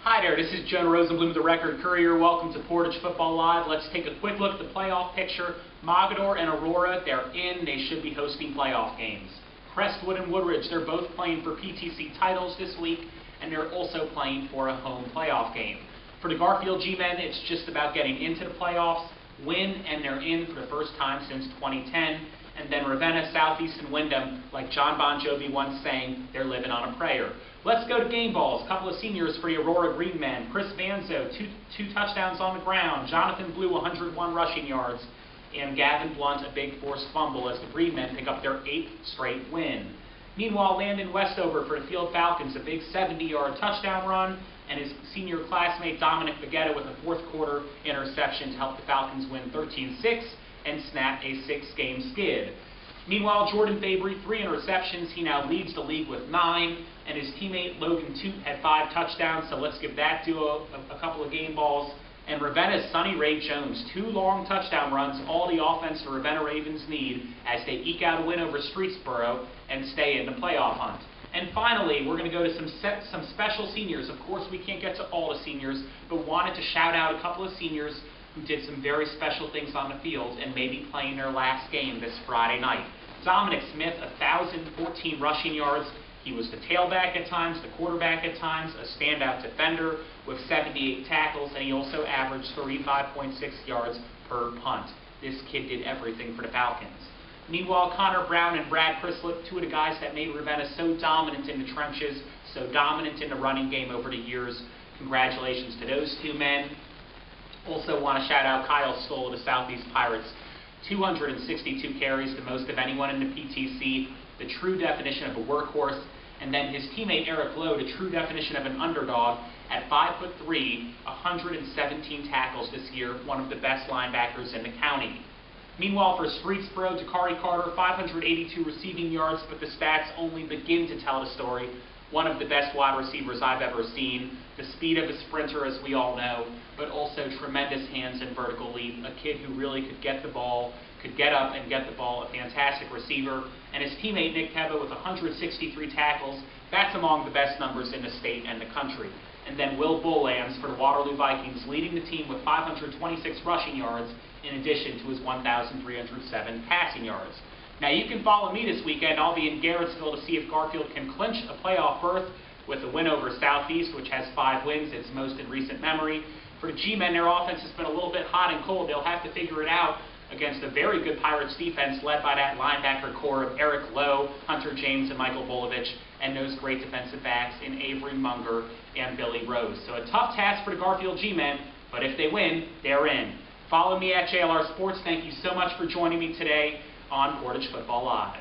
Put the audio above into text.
Hi there, this is Jonah Rosenblum with the Record-Courier. Welcome to Portage Football Live. Let's take a quick look at the playoff picture. Mogadore and Aurora, they're in. They should be hosting playoff games. Crestwood and Woodridge, they're both playing for PTC titles this week, and they're also playing for a home playoff game. For the Garfield G-Men, it's just about getting into the playoffs, win, and they're in for the first time since 2010. And then Ravenna, Southeast, and Wyndham, like John Bon Jovi once sang, they're living on a prayer. Let's go to game balls. A couple of seniors for the Aurora Green Men. Chris Vanzo, two touchdowns on the ground. Jonathan Blue, 101 rushing yards. And Gavin Blunt, a big forced fumble as the Green Men pick up their 8th straight win. Meanwhile, Landon Westover for the Field Falcons, a big 70-yard touchdown run, and his senior classmate Dominic Baguetta with a fourth-quarter interception to help the Falcons win 13-6 and snap a 6-game skid. Meanwhile, Jordan Fabry, 3 interceptions. He now leads the league with 9, and his teammate Logan Toot had 5 touchdowns, so let's give that duo a couple of game balls. And Ravenna's Sonny Ray Jones, 2 long touchdown runs, all the offense the Ravenna Ravens need as they eke out a win over Streetsboro and stay in the playoff hunt. And finally, we're going to go to some special seniors. Of course, we can't get to all the seniors, but wanted to shout out a couple of seniors who did some very special things on the field and may be playing their last game this Friday night. Dominic Smith, 1,014 rushing yards. He was the tailback at times, the quarterback at times, a standout defender with 78 tackles, and he also averaged 35.6 yards per punt. This kid did everything for the Falcons. Meanwhile, Connor Brown and Brad Crislip, 2 of the guys that made Ravenna so dominant in the trenches, so dominant in the running game over the years. Congratulations to those 2 men. Also want to shout out Kyle Stoll of the Southeast Pirates. 262 carries, the most of anyone in the PTC, the true definition of a workhorse. And then his teammate Eric Lowe, the true definition of an underdog, at 5'3", 117 tackles this year, one of the best linebackers in the county. Meanwhile, for Streetsboro, Dakari Carter, 582 receiving yards, but the stats only begin to tell the story. One of the best wide receivers I've ever seen, the speed of a sprinter, as we all know, but also tremendous hands and vertical leap, a kid who really could get the ball, could get up and get the ball, a fantastic receiver. And his teammate Nick Teba with 163 tackles, that's among the best numbers in the state and the country. And then Will Bullams for the Waterloo Vikings, leading the team with 526 rushing yards, in addition to his 1,307 passing yards. Now, you can follow me this weekend. I'll be in Garrettsville to see if Garfield can clinch a playoff berth with a win over Southeast, which has 5 wins, its most in recent memory. For the G-Men, their offense has been a little bit hot and cold. They'll have to figure it out against a very good Pirates defense led by that linebacker core of Eric Lowe, Hunter James, and Michael Bolovich, and those great defensive backs in Avery Munger and Billy Rose. So a tough task for the Garfield G-Men, but if they win, they're in. Follow me at JLR Sports. Thank you so much for joining me today on Portage Football Live.